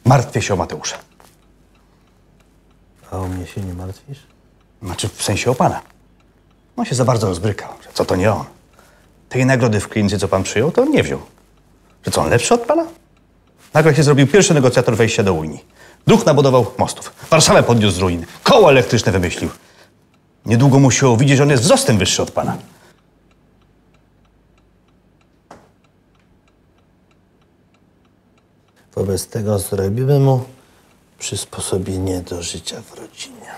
Martwię się o Mateusza. A o mnie się nie martwisz? Znaczy, w sensie o pana. On się za bardzo rozbrykał, że co to nie on. Tej nagrody w klinice, co pan przyjął, to on nie wziął. Że co, on lepszy od pana? Nagle się zrobił pierwszy negocjator wejścia do Unii. Duch nabudował mostów. Warszawę podniósł z ruin. Koło elektryczne wymyślił. Niedługo musiał widzieć, że on jest wzrostem wyższy od pana. Wobec tego zrobimy mu przysposobienie do życia w rodzinie.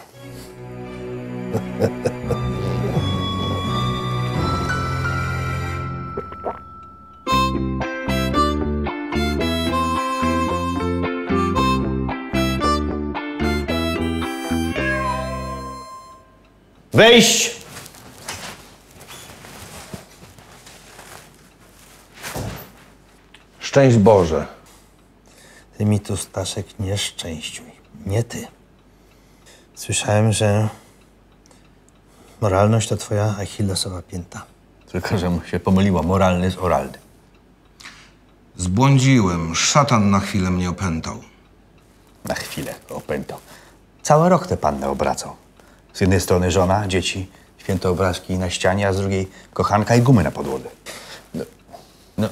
Wejść! Szczęść Boże. Ty mi tu, Staszek, nie szczęściuj. Nie ty. Słyszałem, że moralność to twoja achillesowa pięta. Tylko, że mu się pomyliło moralny z oralny. Zbłądziłem. Szatan na chwilę mnie opętał. Na chwilę opętał. Cały rok tę pannę obracał. Z jednej strony żona, dzieci, święte obrazki na ścianie, a z drugiej kochanka i gumy na podłodze. No.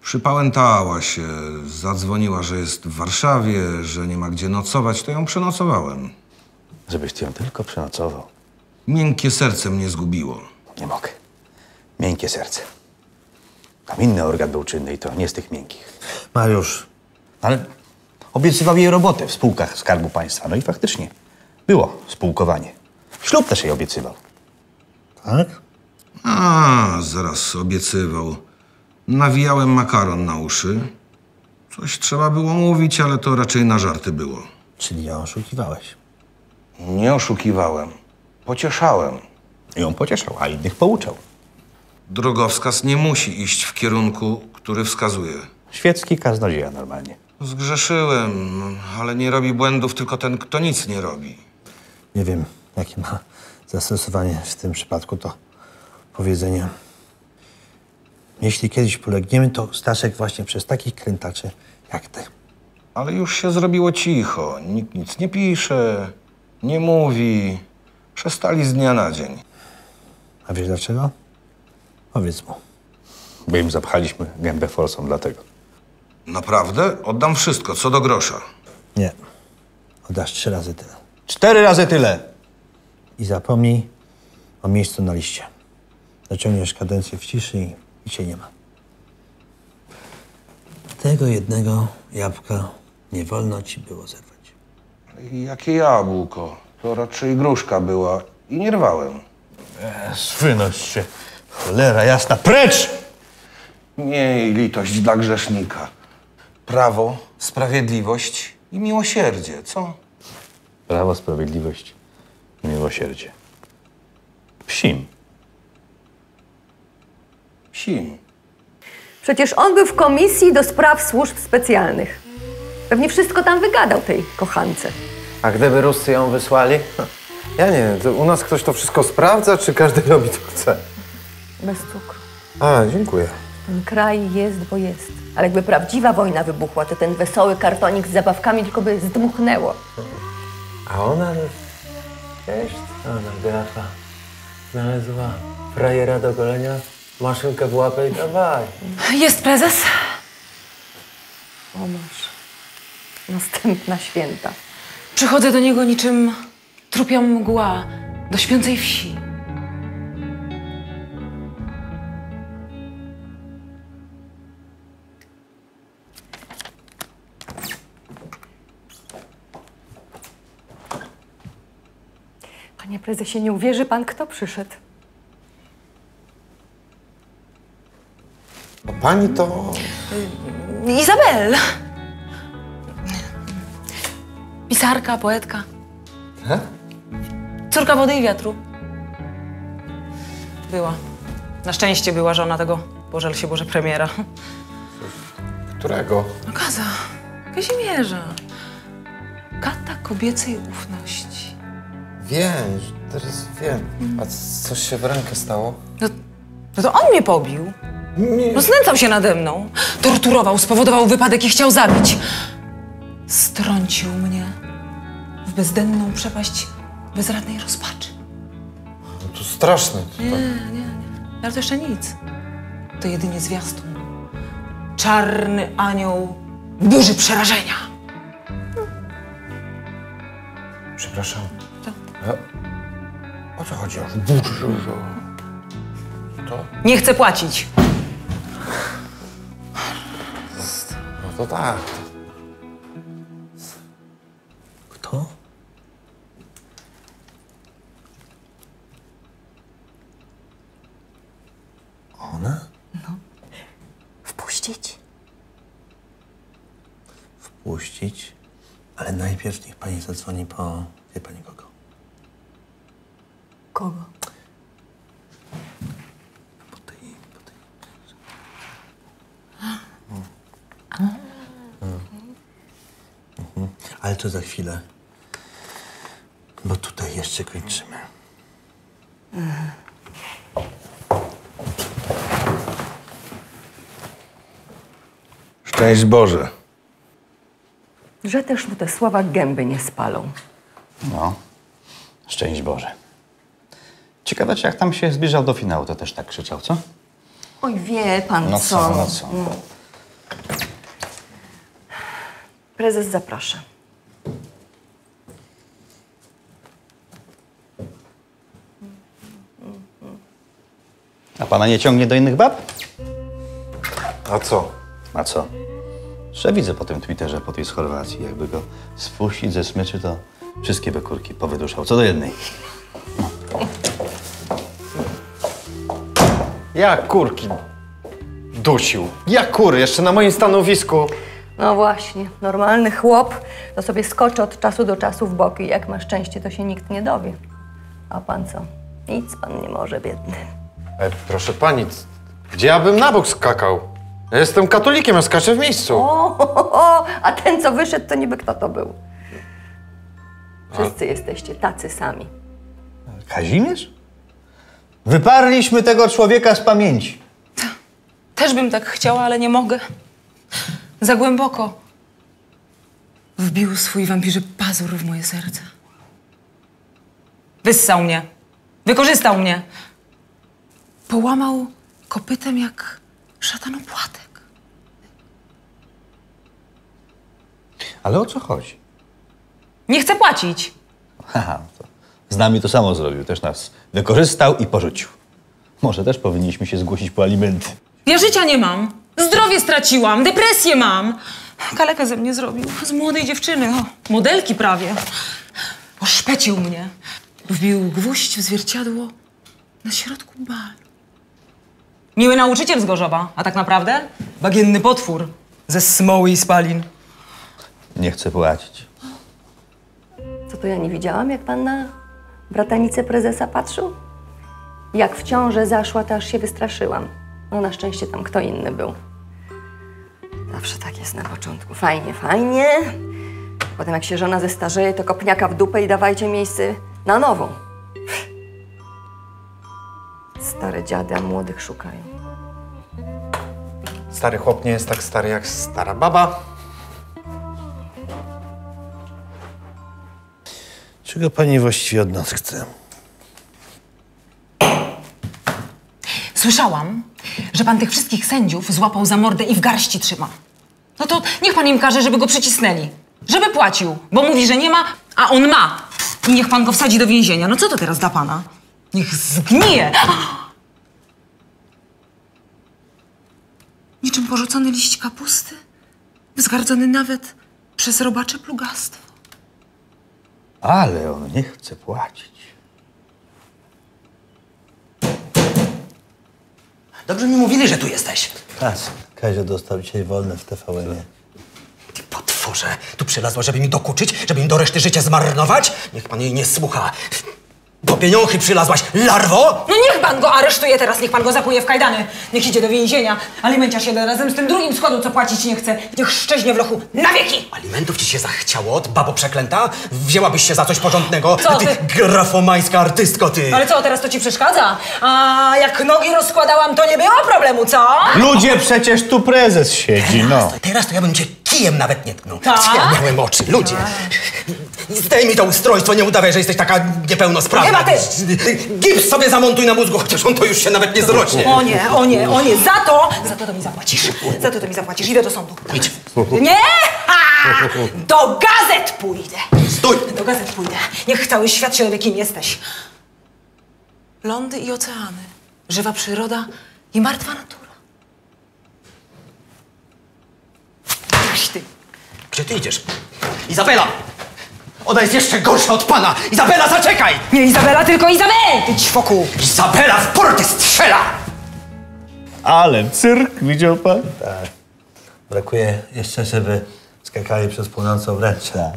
Przypałętała się. Zadzwoniła, że jest w Warszawie, że nie ma gdzie nocować. To ją przenocowałem. Żebyś ty ją tylko przenocował. Miękkie serce mnie zgubiło. Nie mogę. Miękkie serce. Tam inny organ był czynny i to nie z tych miękkich. Mariusz, Ale obiecywał jej robotę w spółkach Skarbu Państwa. No i faktycznie było spółkowanie. Ślub też jej obiecywał. tak? A, zaraz obiecywał. Nawijałem makaron na uszy. Coś trzeba było mówić, ale to raczej na żarty było. Czyli ją oszukiwałeś. Nie oszukiwałem. Pocieszałem. I ją pocieszał, a innych pouczał. Drogowskaz nie musi iść w kierunku, który wskazuje. Świecki kaznodzieja normalnie. Zgrzeszyłem, ale nie robi błędów tylko ten, kto nic nie robi. Nie wiem, jakie ma zastosowanie w tym przypadku to powiedzenie. Jeśli kiedyś polegniemy, to Staszek właśnie przez takich krętaczy jak ty. Ale już się zrobiło cicho. Nikt nic nie pisze, nie mówi. Przestali z dnia na dzień. A wiesz dlaczego? Powiedz mu. Bo im zapchaliśmy gębę forsą dlatego. Naprawdę? Oddam wszystko, co do grosza. Nie. Oddasz 3 razy tyle. 4 razy tyle. I zapomnij o miejscu na liście. Zaciągniesz kadencję w ciszy i cię nie ma. Tego jednego jabłka nie wolno ci było zerwać. Jakie jabłko? To raczej gruszka była i nie rwałem. Wynoś się. Cholera jasna. Precz! Miej litość dla grzesznika. Prawo, sprawiedliwość i miłosierdzie, co? Prawo, sprawiedliwość i miłosierdzie. Psim. Psim. Przecież on był w komisji do spraw służb specjalnych. Pewnie wszystko tam wygadał tej kochance. A gdyby Ruscy ją wysłali? Ja nie wiem, to u nas ktoś to wszystko sprawdza, czy każdy robi co chce? Bez cukru. A, dziękuję. Ten kraj jest, bo jest. Ale jakby prawdziwa wojna wybuchła, to ten wesoły kartonik z zabawkami tylko by zdmuchnęło. A ona jest... Ona grafa znalazła frajera do golenia, maszynkę w łapę i dawaj. Jest prezes? O masz. Następna święta. Przychodzę do niego niczym trupia mgła do śpiącej wsi. Panie prezesie, nie uwierzy pan, kto przyszedł. A pani to... Izabel! Pisarka, poetka. He? Córka wody i wiatru. Była. Na szczęście była żona tego, pożal się Boże, premiera. Którego? No Kaza, Kazimierza. Kata kobiecej ufności. Wiem, teraz wiem. A coś się w rękę stało? No to on mnie pobił. Nie. No znęcał się nade mną. Torturował, spowodował wypadek i chciał zabić. strącił mnie w bezdenną przepaść bezradnej rozpaczy. No to straszne. Nie. Ale to jeszcze nic. To jedynie zwiastun. Czarny anioł burzy przerażenia. Przepraszam. Co? O co chodzi? To? Nie chcę płacić. No to tak. Kto? Ona? Wpuścić? Wpuścić? Ale najpierw niech pani zadzwoni po... Wie pani kogo? Kogo? Po tej... Ale to za chwilę. Bo tutaj jeszcze kończymy. Szczęść Boże. Że też mu te słowa gęby nie spalą. No, szczęść Boże. Ciekawe, czy jak tam się zbliżał do finału, to też tak krzyczał, co? Oj, wie pan No co. co, no co? Prezes zaprasza. A pana nie ciągnie do innych bab? A co? A co? Że widzę po tym Twitterze, po tej z Chorwacji, jakby go spuścić ze smyczy, to wszystkie bekórki powyduszał, co do jednej. Jak kurki dusił? Jak kury, jeszcze na moim stanowisku. No właśnie, normalny chłop to sobie skoczy od czasu do czasu w boki i jak ma szczęście, to się nikt nie dowie. A pan co? Nic pan nie może, biedny. Proszę pani, gdzie ja bym na bok skakał? Ja jestem katolikiem, ja skaczę w miejscu. A ten, co wyszedł, to niby kto to był? Wszyscy jesteście tacy sami. Kazimierz? Wyparliśmy tego człowieka z pamięci. Też bym tak chciała, ale nie mogę. Za głęboko wbił swój wampirzy pazur w moje serce. Wyssał mnie. Wykorzystał mnie. Połamał kopytem jak szatanopłatek. Ale o co chodzi? Nie chcę płacić. Haha, to z nami to samo zrobił. Też nas wykorzystał i porzucił. Może też powinniśmy się zgłosić po alimenty. Ja życia nie mam. Zdrowie straciłam. Depresję mam. Kalekę ze mnie zrobił. Z młodej dziewczyny. O, modelki prawie. Oszpecił mnie. Wbił gwóźdź w zwierciadło na środku balu. Miły nauczyciel z Gorzowa, a tak naprawdę bagienny potwór ze smoły i spalin. Nie chcę płacić. Co to ja nie widziałam, jak pan na bratanicę prezesa patrzył? Jak w ciążę zaszła, to aż się wystraszyłam. No na szczęście tam kto inny był. Zawsze tak jest na początku. Fajnie, fajnie. Potem jak się żona zestarzeje, to kopniaka w dupę i dawajcie miejsce na nową. Stare dziady, a młodych szukają. Stary chłop nie jest tak stary jak stara baba. Czego pani właściwie od nas chce? Słyszałam, że pan tych wszystkich sędziów złapał za mordę i w garści trzyma. No to niech pan im każe, żeby go przycisnęli. Żeby płacił, bo mówi, że nie ma, a on ma. I niech pan go wsadzi do więzienia. No co to teraz dla pana? Niech zgnije. Niczym porzucony liść kapusty, wzgardzony nawet przez robacze plugastwo. Ale on nie chce płacić. Dobrze mi mówili, że tu jesteś. Tak, Kazio dostał dzisiaj wolne w TVN-ie. Ty potworze, tu przylazła, żeby mi dokuczyć, żeby mi do reszty życia zmarnować? Niech pan jej nie słucha. Po pieniądze przylazłaś, larwo! No niech pan go aresztuje teraz, niech pan go zakuje w kajdany. Niech idzie do więzienia. Alimenciarz jeden razem z tym drugim składu, co płacić nie chce. Niech szczeźnie w lochu na wieki. Alimentów ci się zachciało, babo przeklęta? Wzięłabyś się za coś porządnego? Co ty? Grafomańska artystko, ty! Ale co, teraz to ci przeszkadza? A jak nogi rozkładałam, to nie było problemu, co? Ludzie, przecież tu prezes siedzi, no. Teraz to ja bym cię kijem nawet nie tknął. Tak? Ja miałem oczy, ludzie. Zdejmij to ustrojstwo, nie udawaj, że jesteś taka niepełnosprawna. Chyba ty. Gips sobie zamontuj na mózgu, chociaż on to już się nawet nie zrośnie. O nie, o nie. Za to mi zapłacisz. Za to mi zapłacisz. Idę do sądu. Idź. Nie! Ha! Do gazet pójdę. Stój! Do gazet pójdę. Niech cały świat się dowie, kim jesteś. Lądy i oceany, żywa przyroda i martwa natura. Aś ty. Gdzie ty idziesz? Izabela! Ona jest jeszcze gorsza od pana! Izabela, zaczekaj! Nie Izabela, tylko Izabel! Ty ćwoku! Izabela w portę strzela! Ale cyrk, widział pan? Tak. Brakuje jeszcze, żeby skakali przez płonącą wręczę.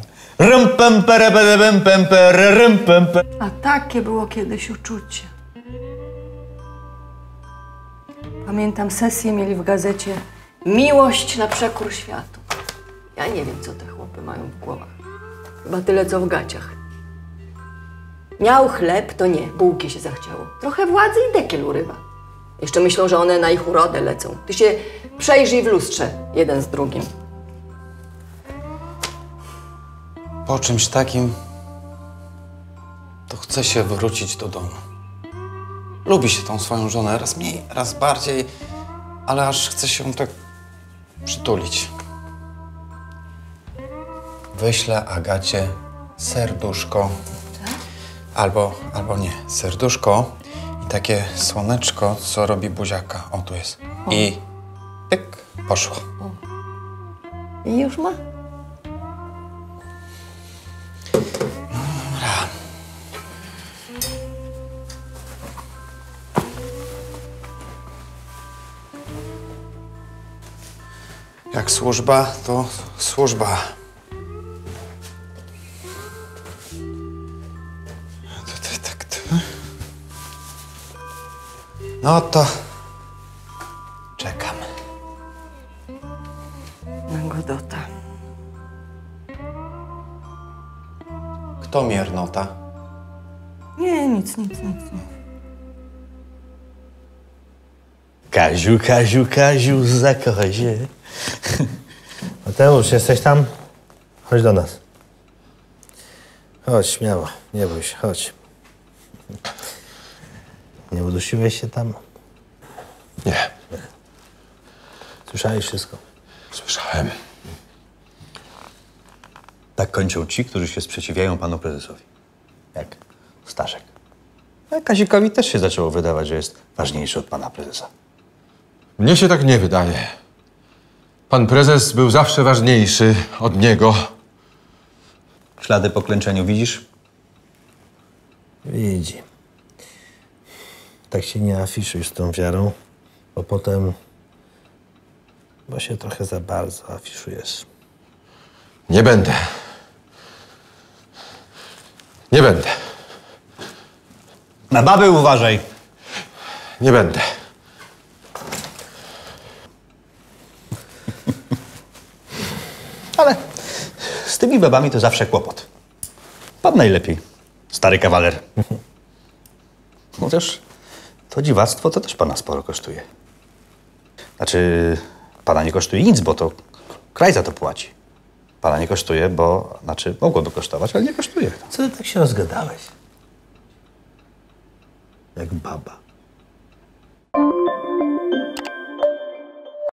A takie było kiedyś uczucie. Pamiętam, sesję mieli w gazecie Miłość na przekór światu. Ja nie wiem, co te chłopy mają w głowach. Chyba tyle, co w gaciach. Miał chleb, to nie, bułki się zachciało. Trochę władzy i dekiel urywa. Jeszcze myślą, że one na ich urodę lecą. Ty się przejrzyj w lustrze, jeden z drugim. Po czymś takim to chce się wrócić do domu. Lubi się tą swoją żonę, raz mniej, raz bardziej, ale aż chce się tak przytulić. Wyślę Agacie serduszko. Albo nie, serduszko i takie słoneczko, co robi buziaka. O, tu jest. I pyk, poszło. I już ma? Jak służba, to służba. Tutaj tak to. No to czekam. Na Godota. Kto miernota? Nie, nic. Kaziu, zakochaj się. Mateusz, jesteś tam? Chodź do nas. Chodź, śmiało. Nie bój się, chodź. Nie udusiłeś się tam? Nie, Słyszałeś wszystko? słyszałem. Tak kończą ci, którzy się sprzeciwiają panu prezesowi. Jak Staszek. A Kazikowi też się zaczęło wydawać, że jest ważniejszy od pana prezesa. Mnie się tak nie wydaje. Pan prezes był zawsze ważniejszy od niego. Ślady po klęczeniu widzisz? Widzi. Tak się nie afiszuj z tą wiarą, bo potem... Bo się trochę za bardzo afiszujesz. Nie będę. Nie będę. Na baby uważaj. Nie będę. Ale z tymi babami to zawsze kłopot. Pan najlepiej, stary kawaler. Chociaż to dziwactwo to też pana sporo kosztuje. Znaczy, pana nie kosztuje nic, bo to kraj za to płaci. Pana nie kosztuje, bo, znaczy, mogłoby kosztować, ale nie kosztuje. Co ty tak się rozgadałeś? Jak baba.